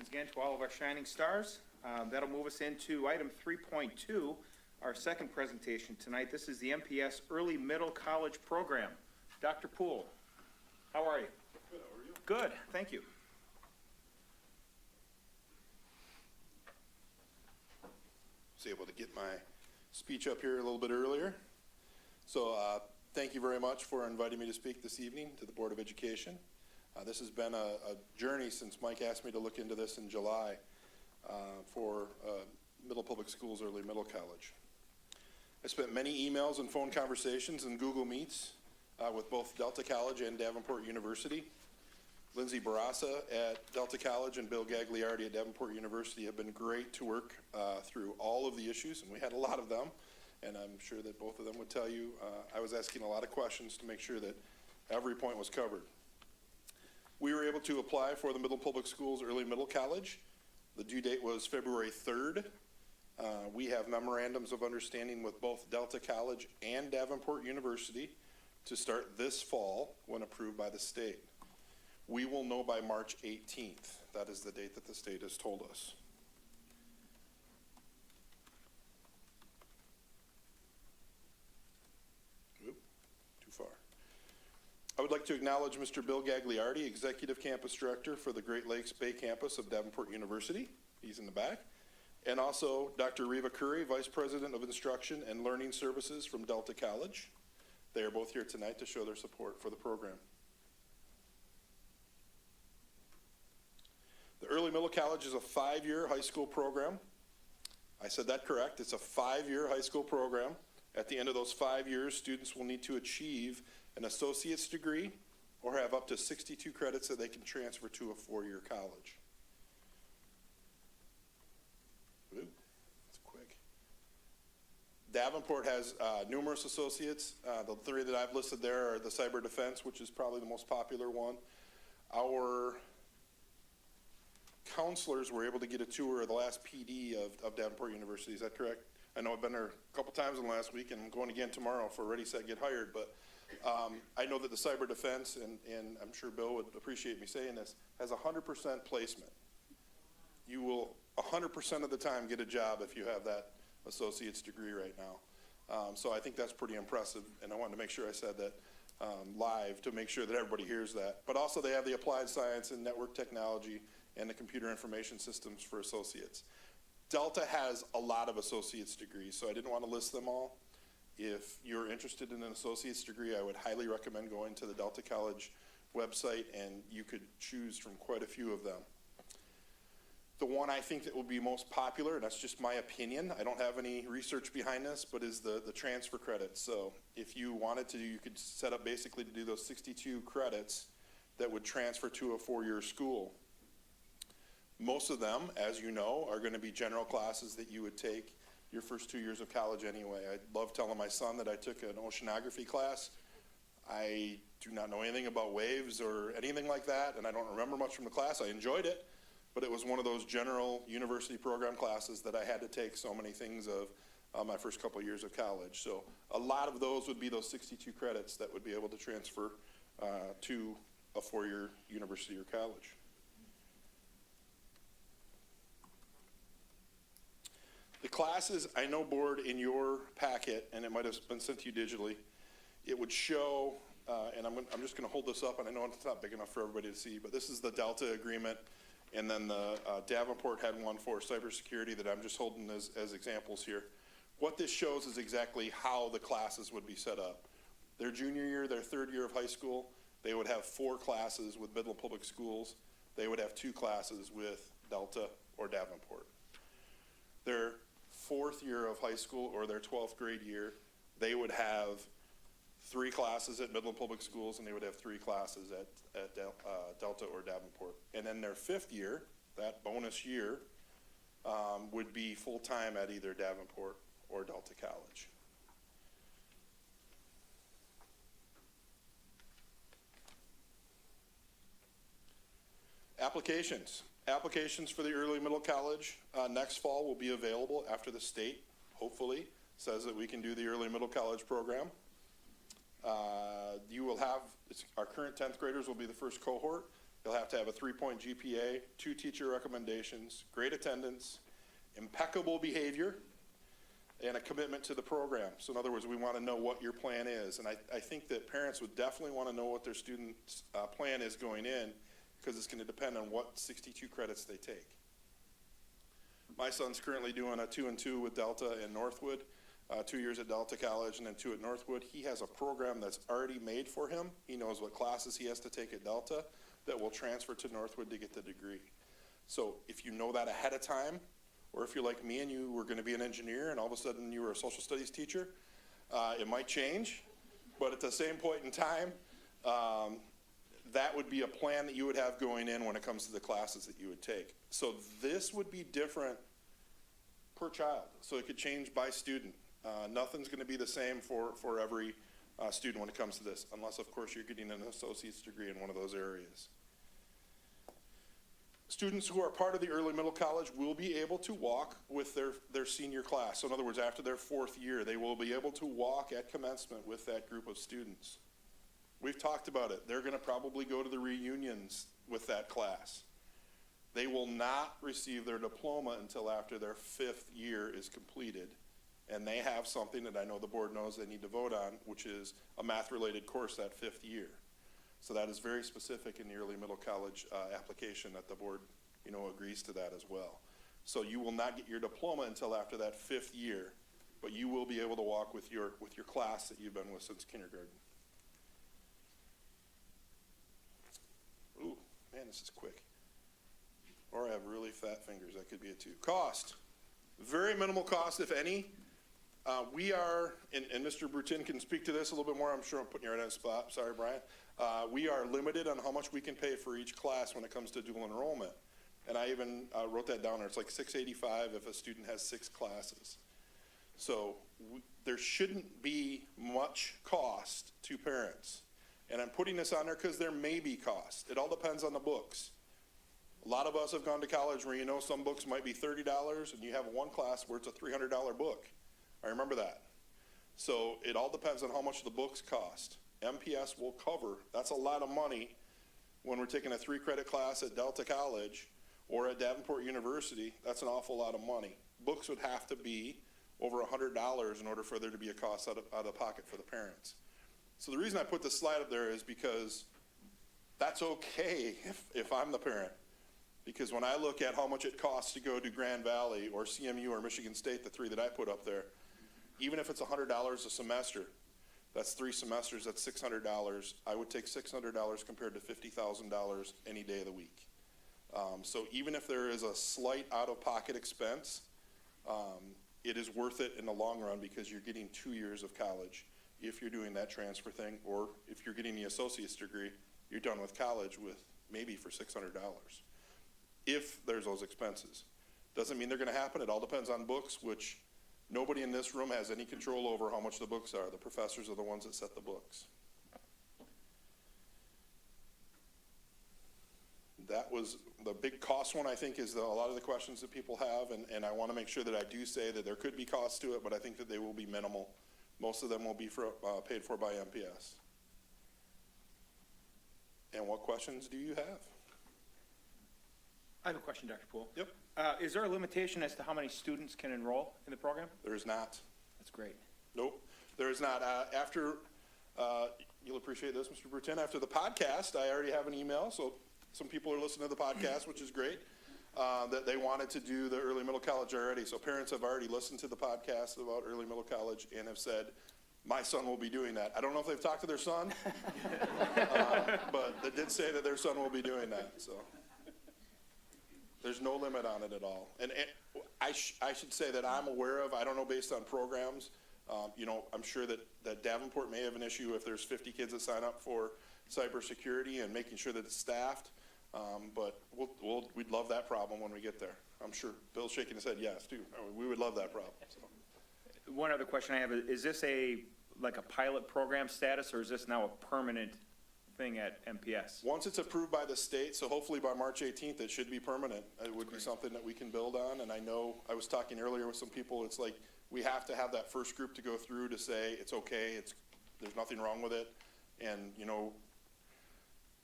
Congratulations again to all of our shining stars. That'll move us into item 3.2, our second presentation tonight. This is the MPS Early Middle College Program. Dr. Poole, how are you? Good, how are you? Good, thank you. I was able to get my speech up here a little bit earlier. So thank you very much for inviting me to speak this evening to the Board of Education. This has been a journey since Mike asked me to look into this in July for Middle Public Schools Early Middle College. I spent many emails and phone conversations and Google Meets with both Delta College and Davenport University. Lindsay Barassa at Delta College and Bill Gagliardi at Davenport University have been great to work through all of the issues, and we had a lot of them, and I'm sure that both of them would tell you I was asking a lot of questions to make sure that every point was covered. We were able to apply for the Middle Public Schools Early Middle College. The due date was February 3rd. We have memorandums of understanding with both Delta College and Davenport University to start this fall when approved by the state. We will know by March 18th. That is the date that the state has told us. Oop, too far. I would like to acknowledge Mr. Bill Gagliardi, Executive Campus Director for the Great Lakes Bay Campus of Davenport University. He's in the back. And also Dr. Reva Curry, Vice President of Instruction and Learning Services from Delta College. They are both here tonight to show their support for the program. The Early Middle College is a 5-year high school program. I said that correct. It's a 5-year high school program. At the end of those 5 years, students will need to achieve an associate's degree or have up to 62 credits that they can transfer to a 4-year college. Ooh, that's quick. Davenport has numerous associates. The 3 that I've listed there are the cyber defense, which is probably the most popular one. Our counselors were able to get a tour of the last PD of Davenport University. Is that correct? I know I've been there a couple times in the last week, and I'm going again tomorrow for Ready, Set, Get Hired. But I know that the cyber defense, and I'm sure Bill would appreciate me saying this, has 100% placement. You will 100% of the time get a job if you have that associate's degree right now. So I think that's pretty impressive, and I wanted to make sure I said that live to make sure that everybody hears that. But also they have the applied science and network technology and the computer information systems for associates. Delta has a lot of associate's degrees, so I didn't want to list them all. If you're interested in an associate's degree, I would highly recommend going to the Delta College website, and you could choose from quite a few of them. The one I think that will be most popular, and that's just my opinion, I don't have any research behind this, but is the transfer credits. So if you wanted to, you could set up basically to do those 62 credits that would transfer to a 4-year school. Most of them, as you know, are going to be general classes that you would take your first 2 years of college anyway. I love telling my son that I took an oceanography class. I do not know anything about waves or anything like that, and I don't remember much from the class. I enjoyed it, but it was one of those general university program classes that I had to take so many things of my first couple of years of college. So a lot of those would be those 62 credits that would be able to transfer to a 4-year university or college. The classes, I know, board in your packet, and it might have been sent to you digitally. It would show, and I'm just going to hold this up, and I know it's not big enough for everybody to see, but this is the Delta agreement, and then the Davenport had one for cybersecurity that I'm just holding as examples here. What this shows is exactly how the classes would be set up. Their junior year, their 3rd year of high school, they would have 4 classes with Midland Public Schools. They would have 2 classes with Delta or Davenport. Their 4th year of high school or their 12th grade year, they would have 3 classes at Midland Public Schools, and they would have 3 classes at Delta or Davenport. And then their 5th year, that bonus year, would be full-time at either Davenport or Delta College. Applications. Applications for the Early Middle College next fall will be available after the state, hopefully, says that we can do the Early Middle College program. You will have, our current 10th graders will be the first cohort, You'll have to have a 3-point GPA, 2 teacher recommendations, great attendance, impeccable behavior, and a commitment to the program. So in other words, we want to know what your plan is. And I think that parents would definitely want to know what their student's plan is going in, because it's going to depend on what 62 credits they take. My son's currently doing a 2 and 2 with Delta and Northwood, 2 years at Delta College and then 2 at Northwood. He has a program that's already made for him. He knows what classes he has to take at Delta that will transfer to Northwood to get the degree. So if you know that ahead of time, or if you're like me and you were going to be an engineer and all of a sudden you were a social studies teacher, it might change. But at the same point in time, that would be a plan that you would have going in when it comes to the classes that you would take. So this would be different per child. So it could change by student. Nothing's going to be the same for every student when it comes to this, unless, of course, you're getting an associate's degree in one of those areas. Students who are part of the early middle college will be able to walk with their senior class. So in other words, after their 4th year, they will be able to walk at commencement with that group of students. We've talked about it. They're going to probably go to the reunions with that class. They will not receive their diploma until after their 5th year is completed. And they have something that I know the board knows they need to vote on, which is a math-related course that 5th year. So that is very specific in the early middle college application that the board, agrees to that as well. So you will not get your diploma until after that 5th year, but you will be able to walk with your class that you've been with since kindergarten. Ooh, man, this is quick. Or I have really fat fingers. That could be it too. Cost. Very minimal cost, if any. We are, and Mr. Brutin can speak to this a little bit more. I'm sure I'm putting you right on the spot. Sorry, Brian. We are limited on how much we can pay for each class when it comes to dual enrollment. And I even wrote that down there. It's like $685 if a student has 6 classes. So there shouldn't be much cost to parents. And I'm putting this on there because there may be cost. It all depends on the books. A lot of us have gone to college where some books might be $30 and you have one class where it's a $300 book. I remember that. So it all depends on how much the books cost. MPS will cover. That's a lot of money when we're taking a 3-credit class at Delta College or at Davenport University. That's an awful lot of money. Books would have to be over $100 in order for there to be a cost out of pocket for the parents. So the reason I put this slide up there is because that's okay if I'm the parent. Because when I look at how much it costs to go to Grand Valley or CMU or Michigan State, the 3 that I put up there, even if it's $100 a semester, that's 3 semesters, that's $600. I would take $600 compared to $50,000 any day of the week. So even if there is a slight out-of-pocket expense, it is worth it in the long run because you're getting 2 years of college if you're doing that transfer thing, or if you're getting the associate's degree, you're done with college with maybe for $600. If there's those expenses. Doesn't mean they're going to happen. It all depends on books, which nobody in this room has any control over how much the books are. The professors are the ones that set the books. That was the big cost one, I think, is a lot of the questions that people have, and I want to make sure that I do say that there could be costs to it, but I think that they will be minimal. Most of them will be paid for by MPS. And what questions do you have? I have a question, Dr. Poole. Yep. Is there a limitation as to how many students can enroll in the program? There is not. That's great. Nope, there is not. You'll appreciate this, Mr. Brutin, after the podcast, I already have an email, so some people are listening to the podcast, which is great, that they wanted to do the early middle college already. So parents have already listened to the podcast about early middle college and have said, my son will be doing that. I don't know if they've talked to their son, but they did say that their son will be doing that, so. There's no limit on it at all. And I should say that I'm aware of, I don't know based on programs, I'm sure that Davenport may have an issue if there's 50 kids that sign up for cybersecurity and making sure that it's staffed. But we'd love that problem when we get there. I'm sure Bill's shaking his head yes too. We would love that problem. So. One other question I have is this like a pilot program status, or is this now a permanent thing at MPS? Once it's approved by the state, so hopefully by March 18th, it should be permanent. It would be something that we can build on. And I know I was talking earlier with some people, it's like we have to have that first group to go through to say it's okay, there's nothing wrong with it. And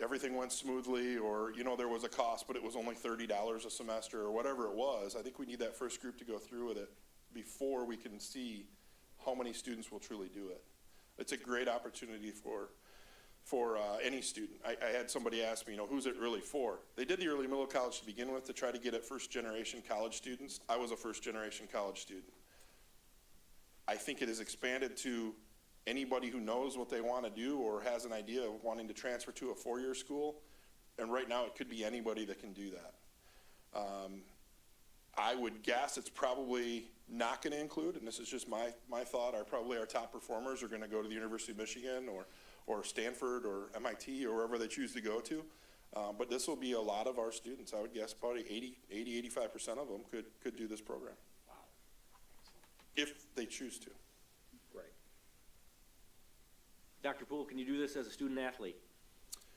everything went smoothly, or, you know, there was a cost, but it was only $30 a semester, or whatever it was. I think we need that first group to go through with it before we can see how many students will truly do it. It's a great opportunity for any student. I had somebody ask me, you know, who's it really for? They did the early middle college to begin with to try to get at first generation college students. I was a first generation college student. I think it has expanded to anybody who knows what they want to do or has an idea of wanting to transfer to a four-year school. And right now it could be anybody that can do that. I would guess it's probably not going to include, and this is just my thought, probably our top performers are going to go to the University of Michigan or Stanford or MIT or wherever they choose to go to. But this will be a lot of our students. I would guess probably 85% of them could do this program. Wow. If they choose to. Right. Dr. Poole, can you do this as a student athlete?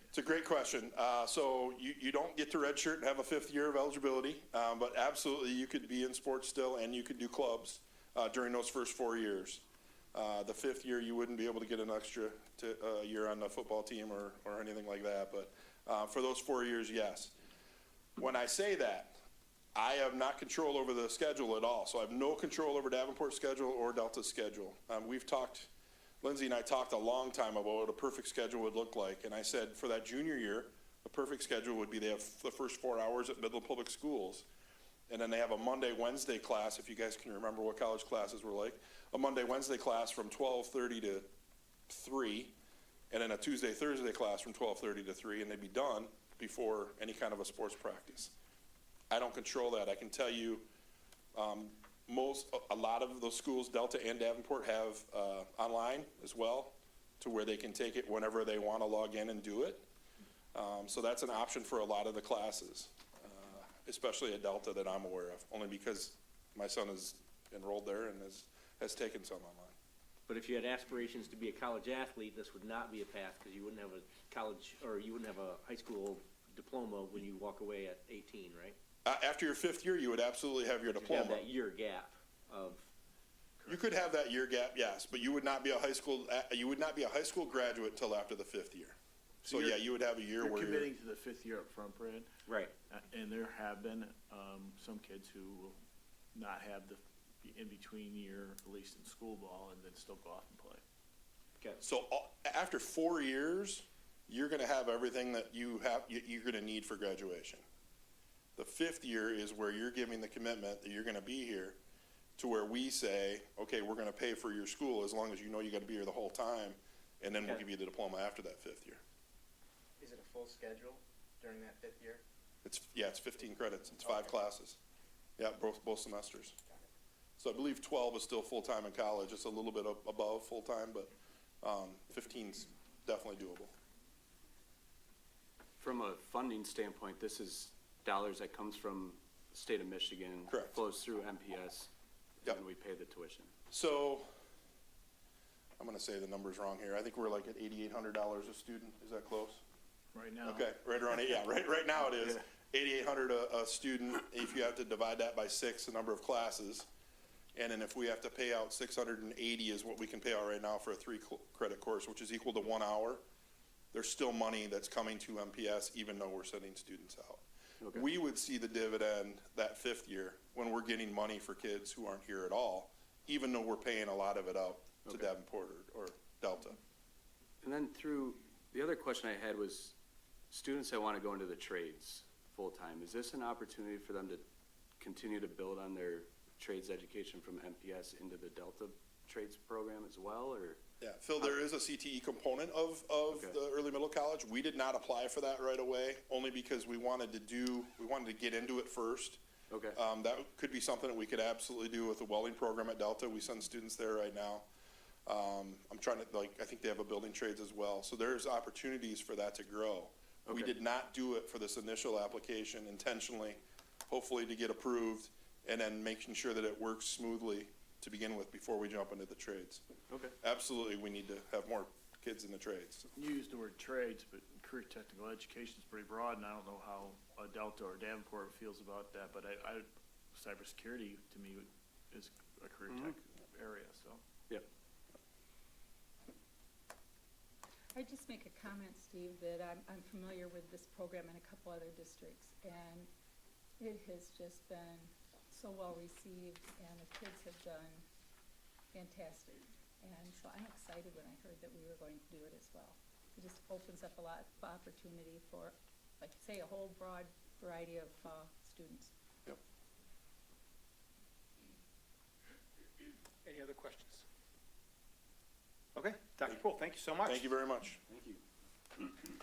It's a great question. So you don't get to redshirt and have a fifth year of eligibility, but absolutely you could be in sports still and you could do clubs during those first 4 years. The fifth year you wouldn't be able to get an extra year on the football team or anything like that, but for those 4 years, yes. When I say that, I have not control over the schedule at all, so I have no control over Davenport's schedule or Delta's schedule. Lindsay and I talked a long time about what a perfect schedule would look like, and I said for that junior year, a perfect schedule would be they have the first 4 hours at Midland Public Schools, and then they have a Monday, Wednesday class, if you guys can remember what college classes were like, a Monday, Wednesday class from 12:30 to 3, and then a Tuesday, Thursday class from 12:30 to 3, and they'd be done before any kind of a sports practice. I don't control that. I can tell you a lot of those schools, Delta and Davenport, have online as well, to where they can take it whenever they want to log in and do it. So that's an option for a lot of the classes, especially at Delta that I'm aware of, only because my son is enrolled there and has taken some online. But if you had aspirations to be a college athlete, this would not be a path because you wouldn't have a college or you wouldn't have a high school diploma when you walk away at 18, right? After your fifth year, you would absolutely have your You diploma. have that year gap of. You could have that year gap, yes, but you would not be a high school graduate till after the fifth year. So yeah, you would have a year You're where you're committing to the fifth year up front, Brad. Right. And there have been some kids who will not have the in-between year, at least in school ball, and then still go off and play. Okay. So after 4 years, you're going to have everything that you're going to need for graduation. The fifth year is where you're giving the commitment that you're going to be here, to where we say, okay, we're going to pay for your school as long as you know you got to be here the whole time, and then we'll Okay. give you the diploma after that fifth year. Is it a full schedule during that fifth year? It's 15 credits. It's 5 classes. Yeah, both semesters. So I believe 12 is still full-time in college. It's a little bit above full-time, but 15's definitely doable. From a funding standpoint, this is dollars that comes from the state of Michigan. Correct. Flows through MPS, Yep. and we pay the tuition. So I'm going to say the numbers wrong here. I think we're like at $8,800 a student. Is that close? Right now. Okay, right around right now it is $8,800 a student. If you have to divide that by 6, the number of classes, and then if we have to pay out $680 is what we can pay out right now for a 3 credit course, which is equal to 1 hour. There's still money that's coming to MPS even though we're sending students out. Okay. We would see the dividend that fifth year when we're getting money for kids who aren't here at all, even though we're paying a lot of it out to Okay. Davenport or Delta. And then the other question I had was students that want to go into the trades full-time. Is this an opportunity for them to continue to build on their trades education from MPS into the Delta trades program as well, or? Yeah, Phil, there is a CTE component of Okay. the early middle college. We did not apply for that right away, only because we wanted to get into it first. Okay. That could be something that we could absolutely do with the welding program at Delta. We send students there right now. I'm trying to, I think they have a building trades as well. So there's opportunities for that to grow. We Okay. did not do it for this initial application intentionally, hopefully to get approved, and then making sure that it works smoothly to begin with before we jump into the trades. Okay. Absolutely, we need to have more kids in the trades. You used the word trades, but career technical education is pretty broad, and I don't know how Delta or Davenport feels about that, but cybersecurity to me is a career tech area, so. Yep. I'd just make a comment, Steve, that I'm familiar with this program in a couple other districts, and it has just been so well received, and the kids have done fantastic. And so I'm excited when I heard that we were going to do it as well. It just opens up a lot of opportunity for, like, say, a whole broad variety of students. Yep. Any other questions? Okay, Dr. Poole, thank you so much. Thank you very much. Thank you.